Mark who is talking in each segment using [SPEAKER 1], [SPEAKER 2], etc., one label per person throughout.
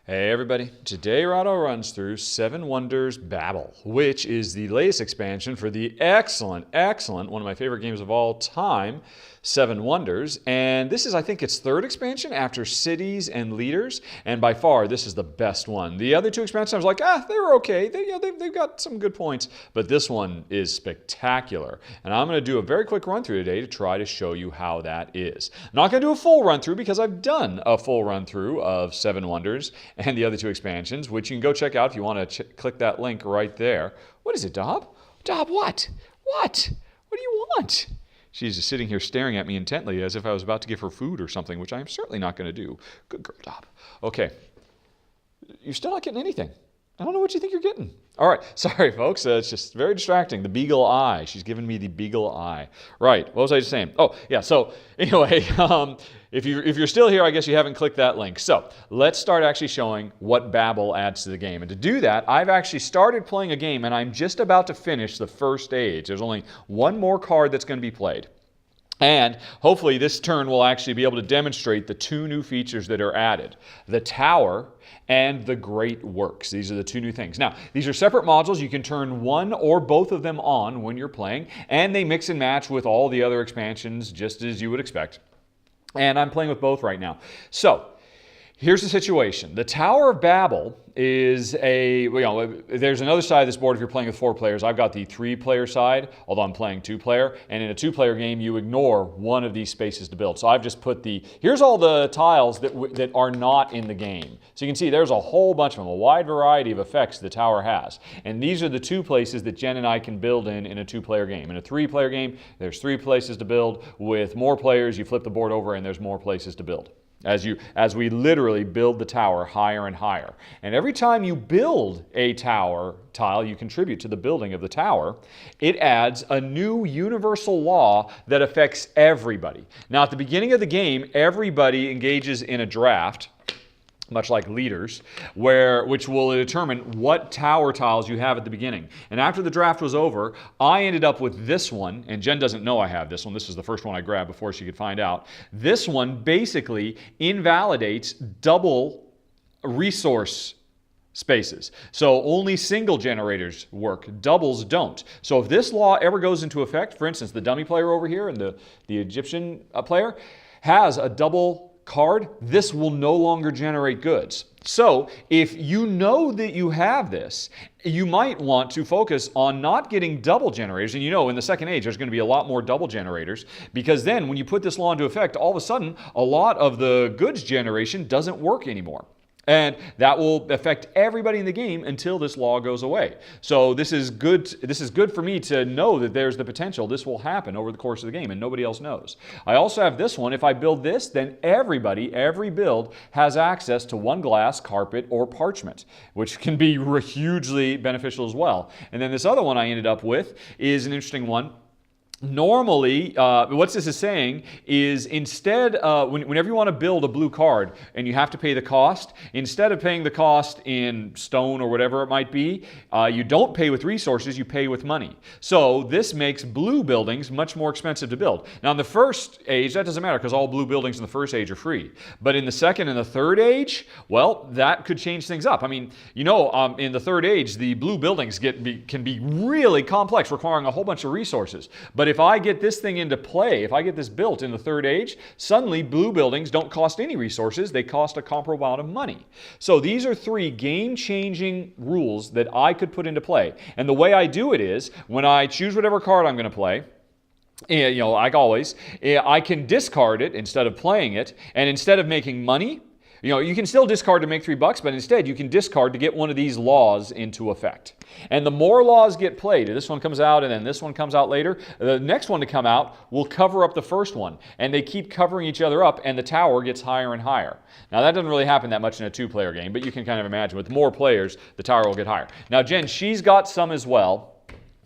[SPEAKER 1] Hey everybody, today Rahdo runs through 7 Wonders Babel, which is the latest expansion for the excellent, one of my favorite games of all time, 7 Wonders. And this is, I think, its 3rd expansion after Cities and Leaders, and by far this is the best one. The other 2 expansions I was like, they were okay, they've got some good points, but this one is spectacular. And I'm going to do a very quick run through today to try to show you how that is. I'm not going to do a full run through because I've done a full run through of 7 Wonders and the other 2 expansions, which you can go check out if you want to click that link right there. What is it, Dob? Dob, what? What? What do you want? She's just sitting here staring at me intently as if I was about to give her food or something, which I am certainly not going to do. Good girl, Dob. Okay. You're still not getting anything. I don't know what you think you're getting. All right, sorry, folks. It's just very distracting. The beagle eye. She's giving me the beagle eye. Right, what was I just saying? Oh, yeah, so anyway, if you're still here, I guess you haven't clicked that link. So let's start actually showing what Babel adds to the game. And to do that, I've actually started playing a game, and I'm just about to finish the first stage. There's only one more card that's going to be played. And hopefully this turn will actually be able to demonstrate the 2 new features that are added. The Tower and the Great Works. These are the 2 new things. Now, these are separate modules. You can turn one or both of them on when you're playing, and they mix and match with all the other expansions just as you would expect. And I'm playing with both right now. So, here's the situation. The Tower of Babel is there's another side of this board if you're playing with 4 players. I've got the 3-player side, although I'm playing 2-player. And in a 2-player game, you ignore one of these spaces to build. So I've just put here's all the tiles that are not in the game. So you can see there's a whole bunch of them, a wide variety of effects the tower has. And these are the 2 places that Jen and I can build in a 2-player game. In a 3-player game, there's 3 places to build. With more players, you flip the board over and there's more places to build. As we literally build the tower higher and higher. And every time you build a tower tile, you contribute to the building of the tower, it adds a new universal law that affects everybody. Now, at the beginning of the game, everybody engages in a draft, much like leaders, which will determine what tower tiles you have at the beginning. And after the draft was over, I ended up with this one, and Jen doesn't know I have this one. This is the first one I grabbed before she could find out. This one basically invalidates double resource spaces. So only single generators work, doubles don't. So if this law ever goes into effect, for instance, the dummy player over here and the Egyptian player has a double card, this will no longer generate goods. So if you know that you have this, you might want to focus on not getting double generators. And you know in the second age there's going to be a lot more double generators, because then when you put this law into effect, all of a sudden a lot of the goods generation doesn't work anymore. And that will affect everybody in the game until this law goes away. So this is good for me to know that there's the potential this will happen over the course of the game and nobody else knows. I also have this one. If I build this, then every build has access to 1 glass, carpet, or parchment, which can be hugely beneficial as well. And then this other one I ended up with is an interesting one. Normally, what this is saying is instead, whenever you want to build a blue card and you have to pay the cost, instead of paying the cost in stone or whatever it might be, you don't pay with resources, you pay with money. So this makes blue buildings much more expensive to build. Now in the first age, that doesn't matter because all blue buildings in the first age are free. But in the second and the third age, well, that could change things up. I mean, in the third age, the blue buildings can be really complex, requiring a whole bunch of resources. But if I get this thing into play, if I get this built in the third age, suddenly blue buildings don't cost any resources, they cost a comparable amount of money. So these are 3 game-changing rules that I could put into play. And the way I do it is, when I choose whatever card I'm going to play, like always, I can discard it instead of playing it, and instead of making money, you can still discard to make $3, but instead you can discard to get one of these laws into effect. And the more laws get played, this one comes out and then this one comes out later, the next one to come out will cover up the first one. And they keep covering each other up and the tower gets higher and higher. Now that doesn't really happen that much in a 2-player game, but you can kind of imagine with more players, the tower will get higher. Now Jen, she's got some as well.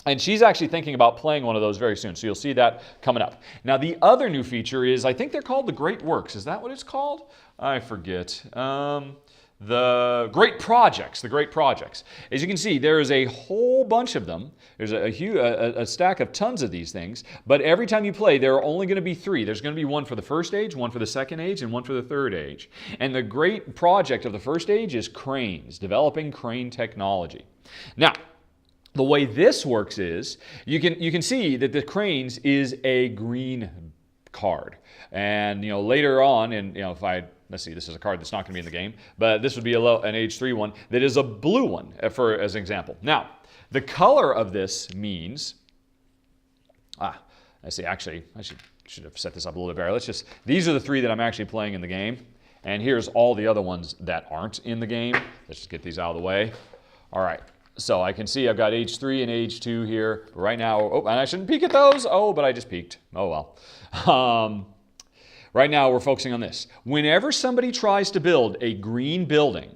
[SPEAKER 1] And she's actually thinking about playing one of those very soon. So you'll see that coming up. Now the other new feature is, I think they're called the Great Works. Is that what it's called? I forget. the great projects, As you can see, there is a whole bunch of them. There's a stack of tons of these things, but every time you play, there are only going to be 3. There's going to be one for the first age, one for the second age, and one for the third age. And the great project of the first age is cranes, developing crane technology. Now, the way this works is, you can see that the cranes is a green card. And, later on, and, let's see, this is a card that's not going to be in the game, but this would be an age 3 one that is a blue one, as an example. Now, the color of this means, let's see, actually, I should have set this up a little bit better. These are the 3 that I'm actually playing in the game, and here's all the other ones that aren't in the game. Let's just get these out of the way. All right, so I can see I've got age 3 and age 2 here. But right now, and I shouldn't peek at those. Oh, but I just peeked. Oh, well. Right now, we're focusing on this. Whenever somebody tries to build a green building,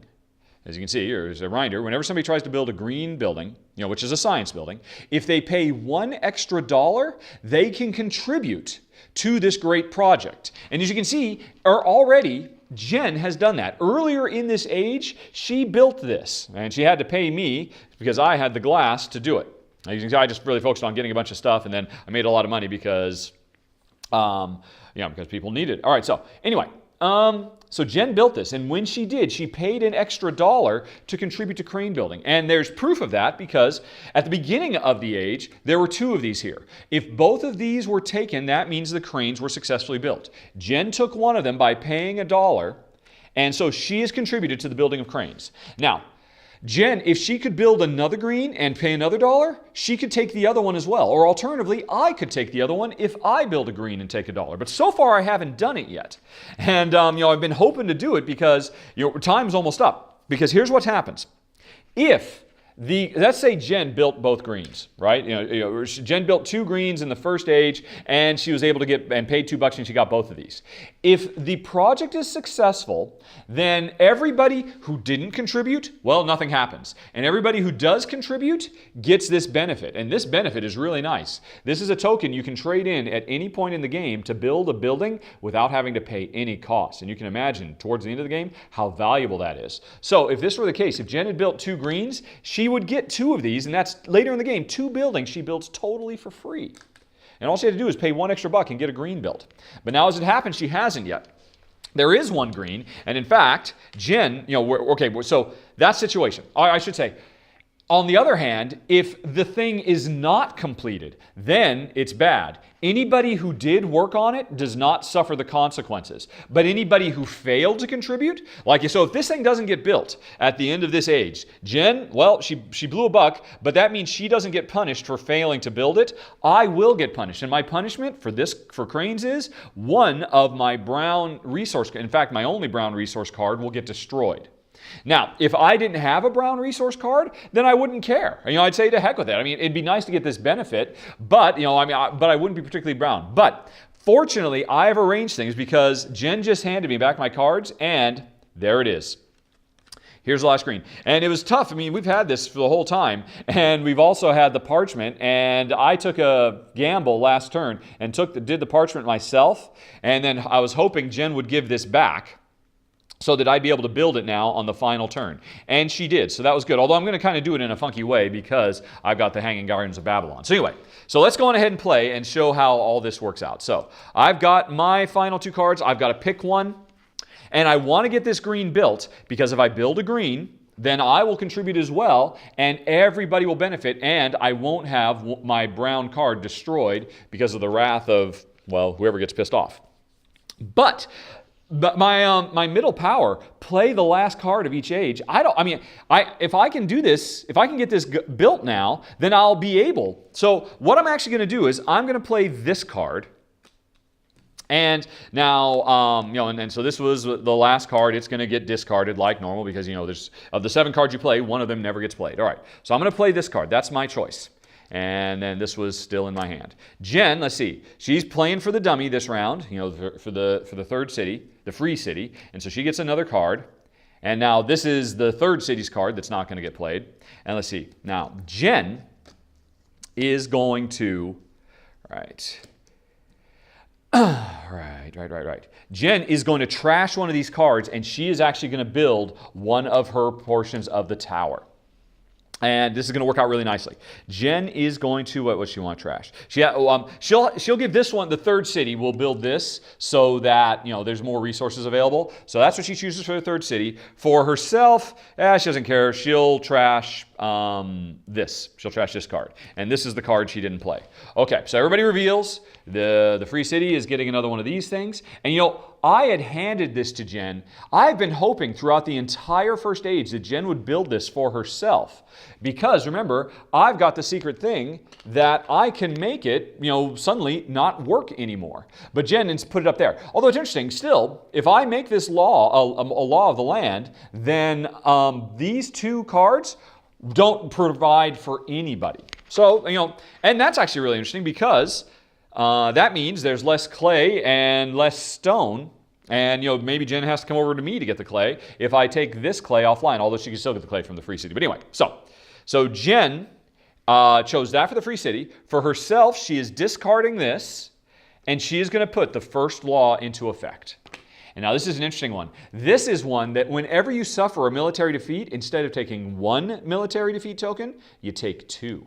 [SPEAKER 1] as you can see, here's a reminder, whenever somebody tries to build a green building, which is a science building, if they pay $1 extra, they can contribute to this great project. And as you can see, already, Jen has done that. Earlier in this age, she built this, and she had to pay me because I had the glass to do it. As you can see, I just really focused on getting a bunch of stuff, and then I made a lot of money because because people need it. All right, so anyway, so Jen built this, and when she did, she paid an extra $1 to contribute to crane building. And there's proof of that because at the beginning of the age, there were 2 of these here. If both of these were taken, that means the cranes were successfully built. Jen took one of them by paying $1, and so she has contributed to the building of cranes. Now, Jen, if she could build another green and pay another $1, she could take the other one as well. Or alternatively, I could take the other one if I build a green and take $1. But so far, I haven't done it yet. And, I've been hoping to do it because, time's almost up. Because here's what happens. If let's say Jen built both greens, right? Jen built 2 greens in the first age, and she was able to get and paid $2 and she got both of these. If the project is successful, then everybody who didn't contribute, well, nothing happens. And everybody who does contribute gets this benefit. And this benefit is really nice. This is a token you can trade in at any point in the game to build a building without having to pay any cost. And you can imagine towards the end of the game how valuable that is. So if this were the case, if Jen had built 2 greens, she would get 2 of these, and that's later in the game, 2 buildings she builds totally for free. And all she had to do is pay $1 extra and get a green built. But now as it happens, she hasn't yet. There is 1 green, and in fact, Jen, so that situation, I should say, on the other hand, if the thing is not completed, then it's bad. Anybody who did work on it does not suffer the consequences. But anybody who failed to contribute, so if this thing doesn't get built at the end of this age, Jen, well, she blew a buck, but that means she doesn't get punished for failing to build it. I will get punished. And my punishment for cranes is 1 of my brown resource, in fact, my only brown resource card will get destroyed. Now, if I didn't have a brown resource card, then I wouldn't care. I'd say to heck with it. It'd be nice to get this benefit, but but I wouldn't be particularly brown. But fortunately, I have arranged things because Jen just handed me back my cards, and there it is. Here's the last screen. And it was tough. We've had this for the whole time, and we've also had the parchment, and I took a gamble last turn and did the parchment myself, and then I was hoping Jen would give this back so that I'd be able to build it now on the final turn. And she did, so that was good. Although I'm going to kind of do it in a funky way because I've got the Hanging Gardens of Babylon. So anyway, let's go on ahead and play and show how all this works out. So I've got my final 2 cards. I've got to pick one, and I want to get this green built because if I build a green, then I will contribute as well, and everybody will benefit, and I won't have my brown card destroyed because of the wrath of, well, whoever gets pissed off. But my middle power, play the last card of each age. If I can do this, if I can get this built now, then I'll be able. So what I'm actually going to do is I'm going to play this card. And now, and so this was the last card. It's going to get discarded like normal because, there's of the 7 cards you play, 1 of them never gets played. All right, so I'm going to play this card. That's my choice. And then this was still in my hand. Jen, let's see. She's playing for the dummy this round, for the third city, the free city. And so she gets another card. And now this is the third city's card that's not going to get played. And let's see. Now, Jen is going to, right. Right. Jen is going to trash one of these cards, and she is actually going to build one of her portions of the tower. And this is going to work out really nicely. Jen is going to, what she want to trash? She'll give this one, the third city, will build this so that, there's more resources available. So that's what she chooses for the third city. For herself, she doesn't care. She'll trash this. She'll trash this card. And this is the card she didn't play. Okay, so everybody reveals. The free city is getting another one of these things. And I had handed this to Jen. I've been hoping throughout the entire first age that Jen would build this for herself. Because remember, I've got the secret thing that I can make it, suddenly not work anymore. But Jen put it up there. Although it's interesting, still, if I make this law a law of the land, then these two cards don't provide for anybody. So, and that's actually really interesting because that means there's less clay and less stone. And, maybe Jen has to come over to me to get the clay if I take this clay offline, although she can still get the clay from the free city. But anyway, so Jen chose that for the free city. For herself, she is discarding this, and she is going to put the first law into effect. And now this is an interesting one. This is one that whenever you suffer a military defeat, instead of taking one military defeat token, you take two.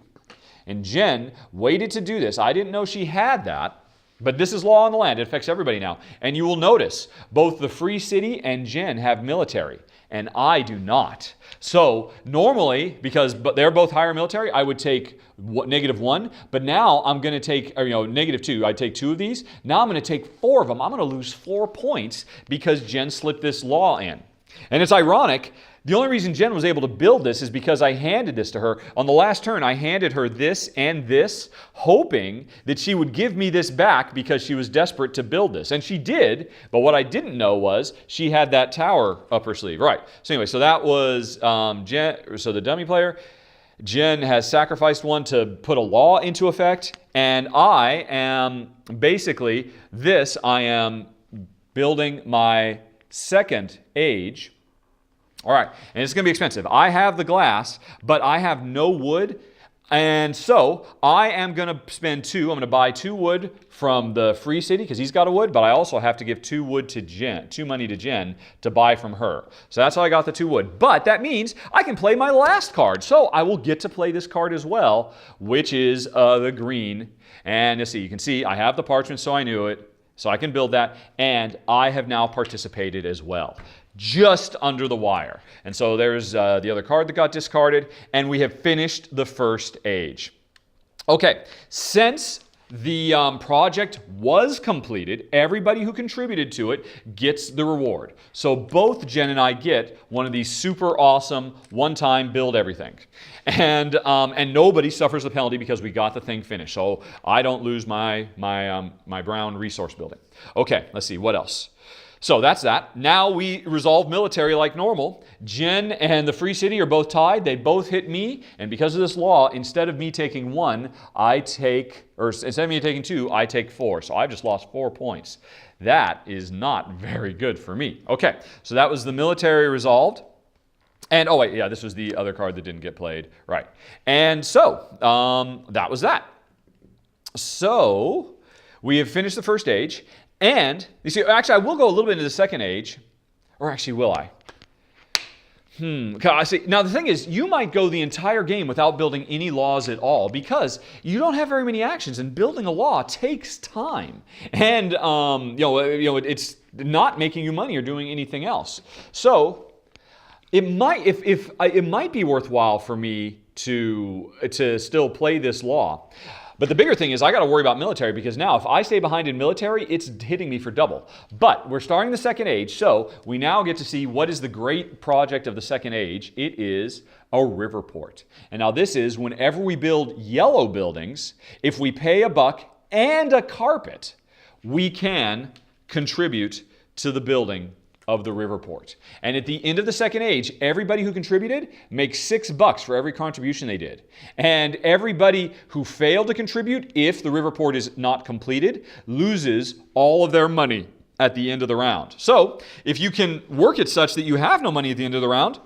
[SPEAKER 1] And Jen waited to do this. I didn't know she had that, but this is law on the land. It affects everybody now. And you will notice both the free city and Jen have military, and I do not. So normally, because they're both higher military, I would take -1, but now I'm going to take, -2. I take 2 of these. Now I'm going to take 4 of them. I'm going to lose 4 points because Jen slipped this law in. And it's ironic. The only reason Jen was able to build this is because I handed this to her. On the last turn, I handed her this and this, hoping that she would give me this back because she was desperate to build this. And she did, but what I didn't know was she had that tower up her sleeve. Right. So anyway, so that was Jen. So the dummy player, Jen has sacrificed one to put a law into effect. And I am basically I am building my second age. All right, and it's going to be expensive. I have the glass, but I have no wood, and so I am going to spend 2. I'm going to buy 2 wood from the free city because he's got a wood, but I also have to give 2 wood to Jen, 2 money to Jen to buy from her. So that's how I got the 2 wood. But that means I can play my last card, so I will get to play this card as well, which is the green. And you can see I have the parchment, so I knew it. So I can build that, and I have now participated as well. Just under the wire. And so there's the other card that got discarded, and we have finished the first age. Okay, since the project was completed, everybody who contributed to it gets the reward. So both Jen and I get one of these super awesome one-time build everything. And nobody suffers the penalty because we got the thing finished. So I don't lose my brown resource building. Okay, let's see, what else? So that's that. Now we resolve military like normal. Jen and the free city are both tied. They both hit me. And because of this law, instead of me taking 1, instead of me taking 2, I take 4. So I just lost 4 points. That is not very good for me. Okay, so that was the military resolved. And, oh wait, yeah, this was the other card that didn't get played. Right. And so, that was that. So, we have finished the first age. And, you see, actually, I will go a little bit into the second age. Or actually, will I? I see. Now, the thing is, you might go the entire game without building any laws at all because you don't have very many actions, and building a law takes time. And, it's not making you money or doing anything else. So, it might be worthwhile for me to still play this law. But the bigger thing is I got to worry about military because now if I stay behind in military, it's hitting me for double. But we're starting the second age, so we now get to see what is the great project of the second age. It is a river port. And now this is whenever we build yellow buildings, if we pay a buck and a carpet, we can contribute to the building of the river port. And at the end of the second age, everybody who contributed makes $6 for every contribution they did. And everybody who failed to contribute, if the river port is not completed, loses all of their money at the end of the round. So if you can work it such that you have no money at the end of the round,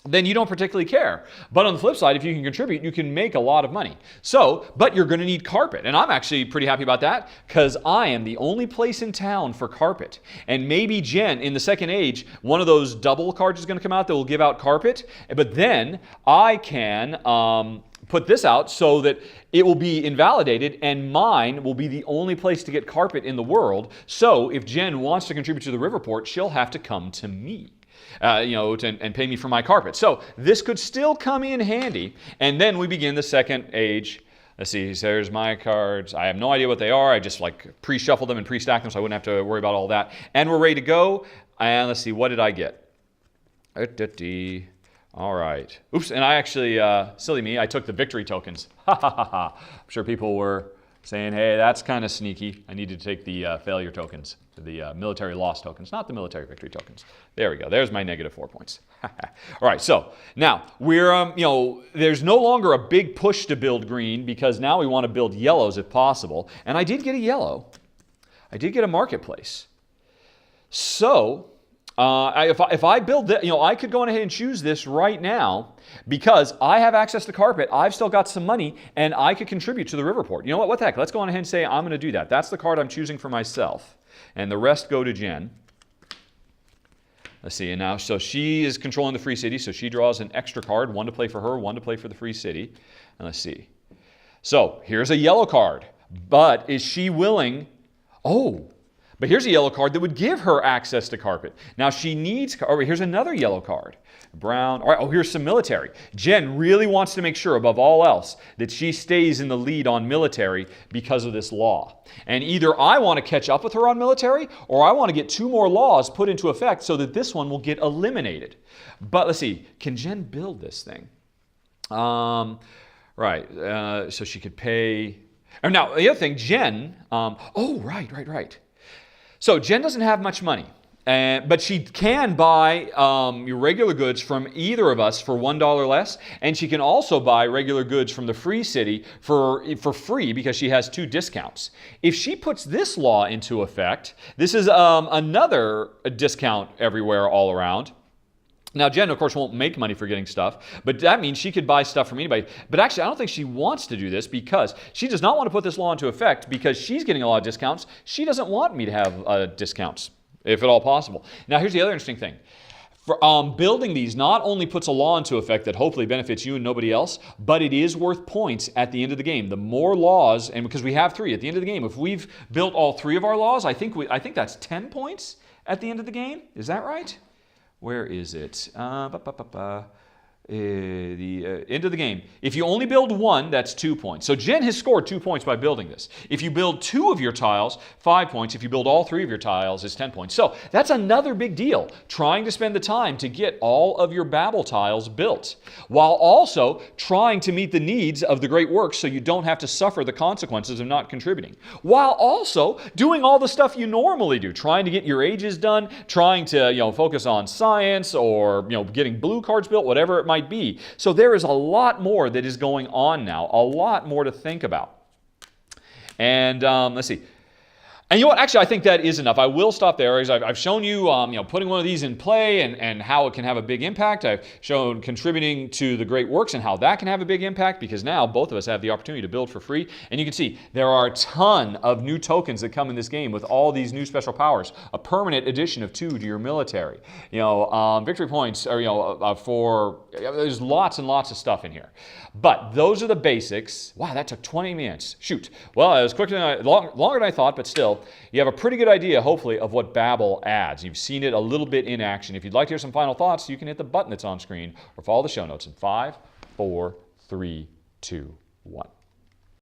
[SPEAKER 1] then you don't particularly care. But on the flip side, if you can contribute, you can make a lot of money. So, but you're going to need carpet. And I'm actually pretty happy about that because I am the only place in town for carpet. And maybe Jen, in the second age, one of those double cards is going to come out that will give out carpet. But then I can put this out so that it will be invalidated and mine will be the only place to get carpet in the world. So if Jen wants to contribute to the Riverport, she'll have to come to me. And pay me for my carpet. So this could still come in handy. And then we begin the second age. Let's see, there's my cards. I have no idea what they are. I just like pre-shuffle them and pre-stack them so I wouldn't have to worry about all that. And we're ready to go. And let's see, what did I get? All right. Oops, and I actually, silly me, I took the victory tokens. Ha ha ha ha. I'm sure people were saying, hey, that's kind of sneaky. I needed to take the failure tokens, the military loss tokens, not the military victory tokens. There we go. There's my -4 points. All right, so now we're, there's no longer a big push to build green because now we want to build yellows if possible. And I did get a yellow. I did get a marketplace. So if I build that, I could go on ahead and choose this right now because I have access to carpet, I've still got some money, and I could contribute to the Riverport. You know what? What the heck? Let's go on ahead and say I'm going to do that. That's the card I'm choosing for myself, and the rest go to Jen. Let's see, and now, so she is controlling the free city, so she draws an extra card, one to play for her, one to play for the free city. And let's see. So here's a yellow card, but is she willing? Oh, but here's a yellow card that would give her access to carpet. Now she needs, here's another yellow card. Brown, all right, oh, here's some military. Jen really wants to make sure, above all else, that she stays in the lead on military because of this law. And either I want to catch up with her on military, or I want to get 2 more laws put into effect so that this one will get eliminated. But let's see, can Jen build this thing? So she could pay. Oh, now, the other thing, Jen, right. So Jen doesn't have much money, but she can buy your regular goods from either of us for $1 less, and she can also buy regular goods from the free city for free because she has 2 discounts. If she puts this law into effect, this is another discount everywhere all around. Now, Jen, of course, won't make money for getting stuff, but that means she could buy stuff from anybody. But actually, I don't think she wants to do this because she does not want to put this law into effect because she's getting a lot of discounts. She doesn't want me to have discounts, if at all possible. Now, here's the other interesting thing. For, building these not only puts a law into effect that hopefully benefits you and nobody else, but it is worth points at the end of the game. The more laws, and because we have 3 at the end of the game, if we've built all 3 of our laws, I think that's 10 points at the end of the game. Is that right? Where is it? The end of the game. If you only build 1, that's 2 points. So Jen has scored 2 points by building this. If you build 2 of your tiles, 5 points. If you build all 3 of your tiles, it's 10 points. So that's another big deal, trying to spend the time to get all of your Babel tiles built, while also trying to meet the needs of the great works so you don't have to suffer the consequences of not contributing, while also doing all the stuff you normally do, trying to get your ages done, trying to focus on science or getting blue cards built, whatever it might be. So there is a lot more that is going on now, a lot more to think about. And let's see. And you know what? Actually, I think that is enough. I will stop there. I've shown you, putting one of these in play and how it can have a big impact. I've shown contributing to the great works and how that can have a big impact because now both of us have the opportunity to build for free. And you can see there are a ton of new tokens that come in this game with all these new special powers. A permanent addition of 2 to your military. Victory points are, there's lots and lots of stuff in here. But those are the basics. Wow, that took 20 minutes. Shoot. Well, it was quicker longer than I thought, but still. You have a pretty good idea, hopefully, of what Babel adds. You've seen it a little bit in action. If you'd like to hear some final thoughts, you can hit the button that's on screen or follow the show notes in 5, 4, 3, 2, 1.